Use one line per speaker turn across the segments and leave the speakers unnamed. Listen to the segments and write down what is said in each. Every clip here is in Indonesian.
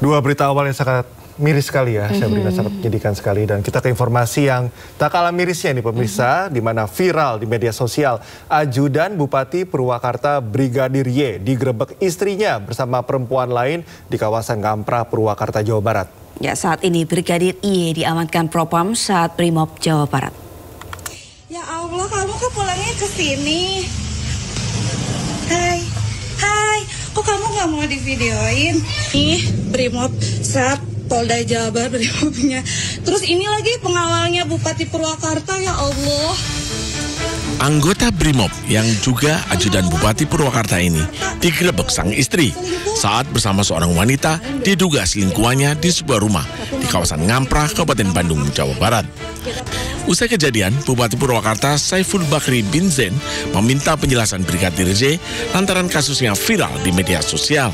Dua berita awal yang sangat miris sekali ya, Sabrina, sangat menyedihkan sekali. Dan kita ke informasi yang tak kalah mirisnya nih pemirsa, di mana viral di media sosial. Ajudan Bupati Purwakarta Brigadir Y digerebek istrinya bersama perempuan lain di kawasan Ngamprah, Purwakarta, Jawa Barat.
Ya, saat ini Brigadir Y diamankan Propam saat Brimob Jawa Barat.
Ya Allah, kamu kok pulangnya ke sini? Hai, kok kamu nggak mau divideoin? Nih, Brimob Sat Polda Jabar Brimobnya. Terus ini lagi pengawalnya Bupati Purwakarta, ya Allah.
Anggota Brimob yang juga ajudan Bupati Purwakarta ini digerebek sang istri saat bersama seorang wanita diduga selingkuhannya di sebuah rumah di kawasan Ngamprah, Kabupaten Bandung, Jawa Barat. Usai kejadian, Bupati Purwakarta Saiful Bakri bin Zain meminta penjelasan Brigadir Y lantaran kasusnya viral di media sosial.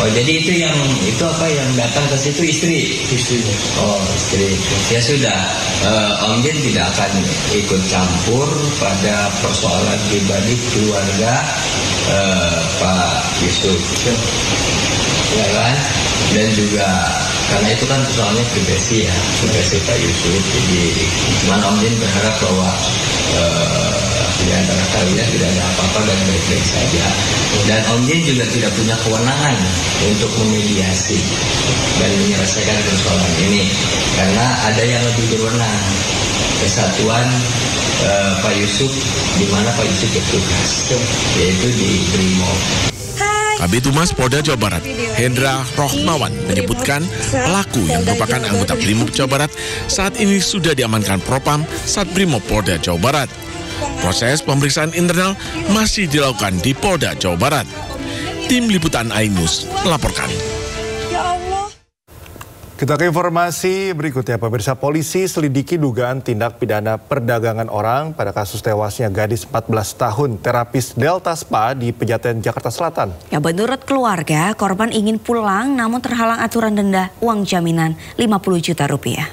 Oh, jadi itu apa yang datang ke situ istrinya. Oh, istri. Ya sudah, Om Jin tidak akan ikut campur pada persoalan pribadi keluarga Pak Yusuf, ya kan? Dan juga karena itu kan persoalannya privasi ya, privasi Pak Yusuf. Jadi, cuman Om Jin berharap bahwa di antara kalian tidak ada apa-apa dan baik-baik saja. Dan Om Jin juga tidak punya kewenangan untuk memediasi dan menyelesaikan persoalan ini, karena ada yang lebih berwenang, kesatuan Pak Yusuf, di mana Pak Yusuf bertugas, yaitu di Brimob.
Kabid Humas Polda Jawa Barat, Hendra Rohmawan, menyebutkan pelaku yang merupakan anggota Brimob Jawa Barat saat ini sudah diamankan Propam saat Brimob Polda Jawa Barat. Proses pemeriksaan internal masih dilakukan di Polda Jawa Barat. Tim Liputan iNews melaporkan.
Kita ke informasi berikutnya, pemirsa. Polisi selidiki dugaan tindak pidana perdagangan orang pada kasus tewasnya gadis 14 tahun terapis Delta Spa di Pejaten, Jakarta Selatan. Ya,
menurut keluarga, korban ingin pulang namun terhalang aturan denda uang jaminan 50 juta rupiah.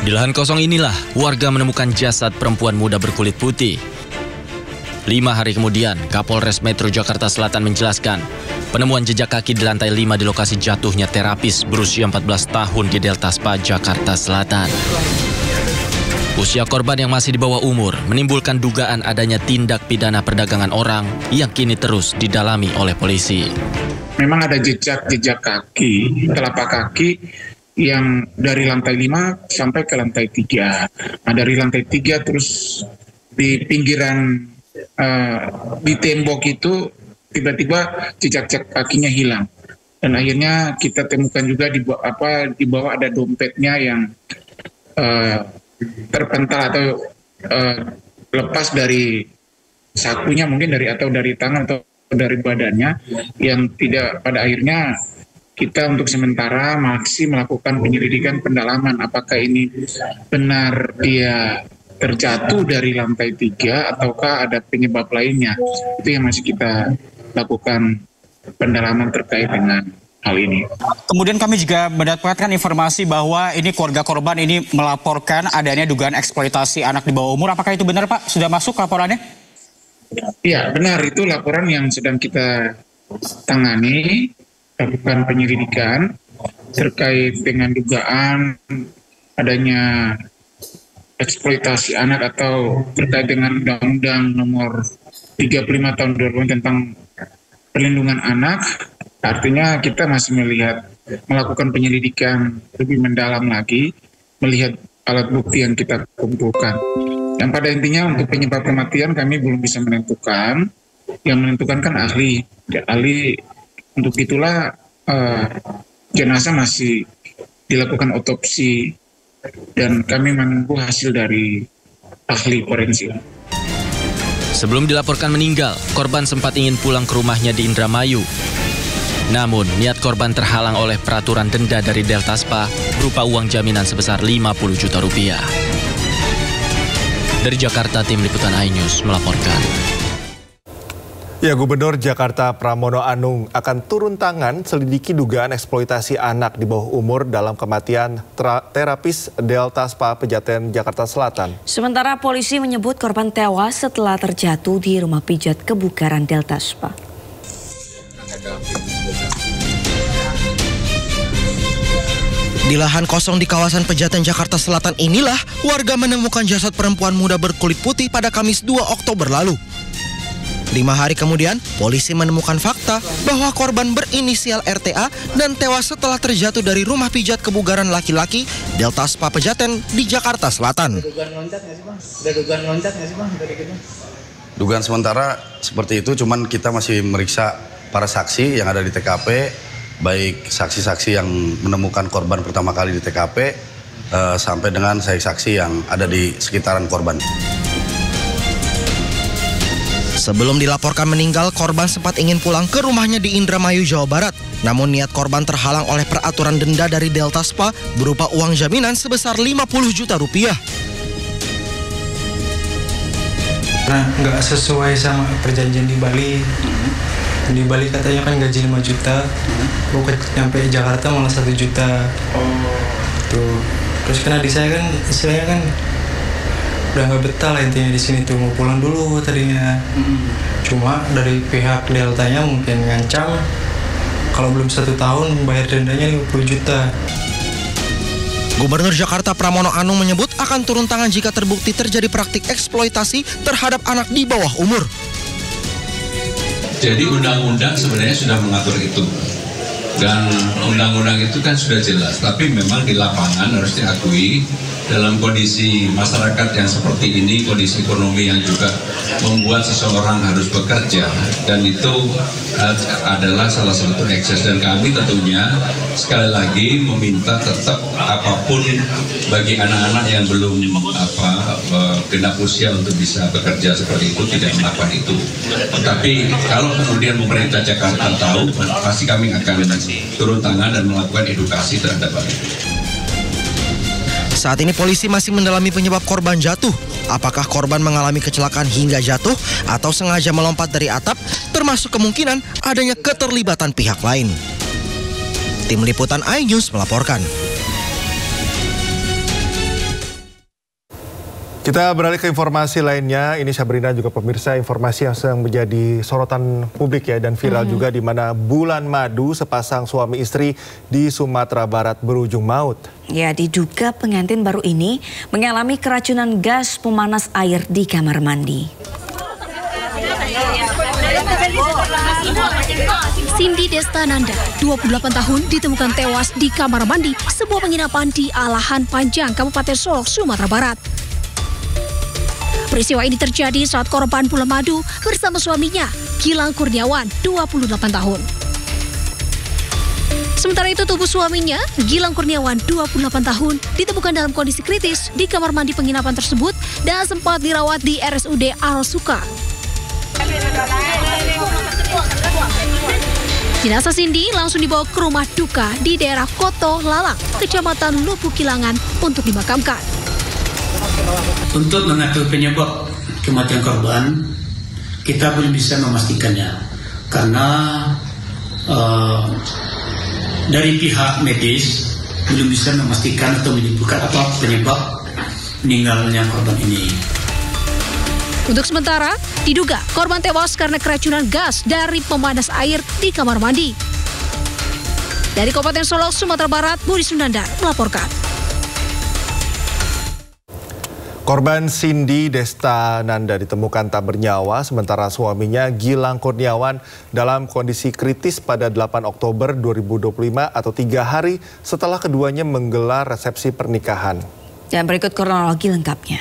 Di lahan kosong inilah warga menemukan jasad perempuan muda berkulit putih. 5 hari kemudian, Kapolres Metro Jakarta Selatan menjelaskan penemuan jejak kaki di lantai 5 di lokasi jatuhnya terapis berusia 14 tahun di Delta Spa, Jakarta Selatan. Usia korban yang masih di bawah umur menimbulkan dugaan adanya tindak pidana perdagangan orang yang kini terus didalami oleh polisi.
Memang ada jejak kaki, telapak kaki yang dari lantai 5 sampai ke lantai 3. Nah, dari lantai 3 terus di pinggiran di tembok itu tiba-tiba jejak kakinya hilang. Dan akhirnya kita temukan juga di bawah ada dompetnya yang terpental atau lepas dari sakunya, mungkin dari tangan atau dari badannya, yang tidak, pada akhirnya kita untuk sementara masih melakukan penyelidikan pendalaman apakah ini benar dia terjatuh dari lantai 3 ataukah ada penyebab lainnya. Itu yang masih kita lakukan pendalaman terkait dengan hal ini.
Kemudian kami juga mendapatkan informasi bahwa ini keluarga korban ini melaporkan adanya dugaan eksploitasi anak di bawah umur. Apakah itu benar, Pak? Sudah masuk laporannya?
Iya, benar. Itu laporan yang sedang kita tangani, lakukan penyelidikan terkait dengan dugaan adanya eksploitasi anak atau terkait dengan Undang-Undang Nomor 35 Tahun 2000 tentang Perlindungan Anak. Artinya kita masih melakukan penyelidikan lebih mendalam lagi, melihat alat bukti yang kita kumpulkan. Dan pada intinya untuk penyebab kematian kami belum bisa menentukan. Yang menentukan kan ahli. Untuk itulah jenazah masih dilakukan otopsi dan kami menunggu hasil dari ahli forensik.
Sebelum dilaporkan meninggal, korban sempat ingin pulang ke rumahnya di Indramayu. Namun, niat korban terhalang oleh peraturan denda dari Delta Spa berupa uang jaminan sebesar 50 juta rupiah. Dari Jakarta, Tim Liputan iNews melaporkan.
Ya, Gubernur Jakarta Pramono Anung akan turun tangan selidiki dugaan eksploitasi anak di bawah umur dalam kematian terapis Delta Spa Pejaten Jakarta Selatan.
Sementara polisi menyebut korban tewas setelah terjatuh di rumah pijat kebugaran Delta Spa.
Di lahan kosong di kawasan Pejaten Jakarta Selatan inilah warga menemukan jasad perempuan muda berkulit putih pada Kamis 2 Oktober lalu. 5 hari kemudian, polisi menemukan fakta bahwa korban berinisial RTA dan tewas setelah terjatuh dari rumah pijat kebugaran laki-laki Delta Spa Pejaten di Jakarta Selatan.
Dugaan sementara seperti itu, cuman kita masih meriksa para saksi yang ada di TKP, baik saksi-saksi yang menemukan korban pertama kali di TKP, sampai dengan saksi yang ada di sekitaran korban.
Sebelum dilaporkan meninggal, korban sempat ingin pulang ke rumahnya di Indramayu, Jawa Barat. Namun niat korban terhalang oleh peraturan denda dari Delta Spa berupa uang jaminan sebesar 50 juta rupiah.
Nah, nggak sesuai sama perjanjian di Bali. Di Bali katanya kan gaji 5 juta, bukan nyampe Jakarta malah 1 juta. Tuh. Terus karena di saya kan istilahnya kan udah nggak betah lah intinya di sini tuh, mau pulang dulu tadinya. Cuma dari pihak Deltanya mungkin ngancam kalau belum 1 tahun bayar dendanya 50 juta.
Gubernur Jakarta Pramono Anung menyebut akan turun tangan jika terbukti terjadi praktik eksploitasi terhadap anak di bawah umur.
Jadi undang-undang sebenarnya sudah mengatur itu. Dan undang-undang itu kan sudah jelas, tapi memang di lapangan harus diakui dalam kondisi masyarakat yang seperti ini, kondisi ekonomi yang juga membuat seseorang harus bekerja, dan itu adalah salah satu ekses. Dan kami tentunya sekali lagi meminta tetap apapun bagi anak-anak yang belum genap usia untuk bisa bekerja seperti itu, tidak melakukan itu. Tetapi kalau kemudian pemerintah Jakarta tahu, pasti kami akan turun tangan dan melakukan edukasi terhadap hal itu.
Saat ini polisi masih mendalami penyebab korban jatuh. Apakah korban mengalami kecelakaan hingga jatuh atau sengaja melompat dari atap, termasuk kemungkinan adanya keterlibatan pihak lain. Tim Liputan iNews melaporkan.
Kita beralih ke informasi lainnya. Ini Sabrina juga pemirsa, informasi yang sedang menjadi sorotan publik ya dan viral juga, di mana bulan madu sepasang suami istri di Sumatera Barat berujung maut.
Ya, diduga pengantin baru ini mengalami keracunan gas pemanas air di kamar mandi.
Cindy Destananda, 28 tahun, ditemukan tewas di kamar mandi sebuah penginapan di Alahan Panjang, Kabupaten Solok, Sumatera Barat. Peristiwa ini terjadi saat korban bulan madu bersama suaminya, Gilang Kurniawan, 28 tahun. Sementara itu tubuh suaminya, Gilang Kurniawan, 28 tahun, ditemukan dalam kondisi kritis di kamar mandi penginapan tersebut dan sempat dirawat di RSUD Arosuka. Jenazah Cindy langsung dibawa ke rumah duka di daerah Koto Lalang, Kecamatan Lubuk Kilangan untuk dimakamkan.
Untuk mengetahui penyebab kematian korban, kita belum bisa memastikannya karena dari pihak medis belum bisa memastikan atau menyebutkan apa penyebab meninggalnya korban ini.
Untuk sementara, diduga korban tewas karena keracunan gas dari pemanas air di kamar mandi. Dari Kabupaten Solok, Sumatera Barat, Budi Sunandar melaporkan.
Korban Cindy Destananda ditemukan tak bernyawa, sementara suaminya Gilang Kurniawan dalam kondisi kritis pada 8 Oktober 2025 atau 3 hari setelah keduanya menggelar resepsi pernikahan.
Dan berikut kronologi lengkapnya.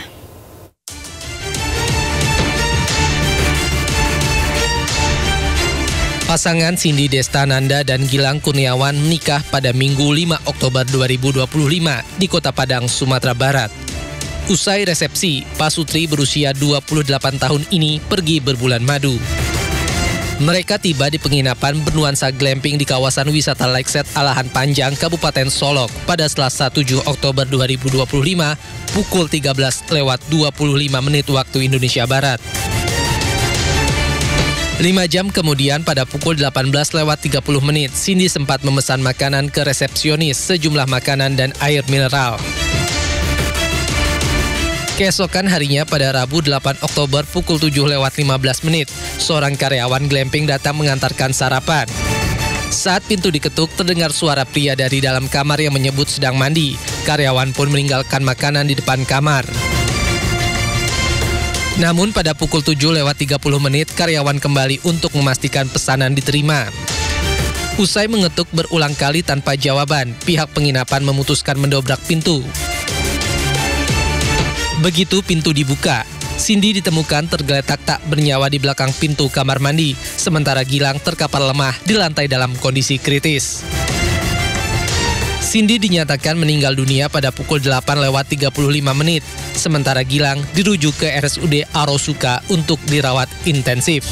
Pasangan Cindy Destananda dan Gilang Kurniawan menikah pada Minggu 5 Oktober 2025 di Kota Padang, Sumatera Barat. Usai resepsi, pasutri berusia 28 tahun ini pergi berbulan madu. Mereka tiba di penginapan bernuansa glamping di kawasan wisata Lakeside Alahan Panjang, Kabupaten Solok pada Selasa 7 Oktober 2025 pukul 13:25 waktu Indonesia Barat. 5 jam kemudian pada pukul 18.30 menit, Cindy sempat memesan makanan ke resepsionis, sejumlah makanan dan air mineral. Keesokan harinya pada Rabu 8 Oktober pukul 7.15 menit, seorang karyawan glamping datang mengantarkan sarapan. Saat pintu diketuk, terdengar suara pria dari dalam kamar yang menyebut sedang mandi. Karyawan pun meninggalkan makanan di depan kamar. Namun pada pukul 7.30 menit, karyawan kembali untuk memastikan pesanan diterima. Usai mengetuk berulang kali tanpa jawaban, pihak penginapan memutuskan mendobrak pintu. Begitu pintu dibuka, Cindy ditemukan tergeletak tak bernyawa di belakang pintu kamar mandi, sementara Gilang terkapar lemah di lantai dalam kondisi kritis. Cindy dinyatakan meninggal dunia pada pukul 8.35 menit, sementara Gilang dirujuk ke RSUD Arosuka untuk dirawat intensif.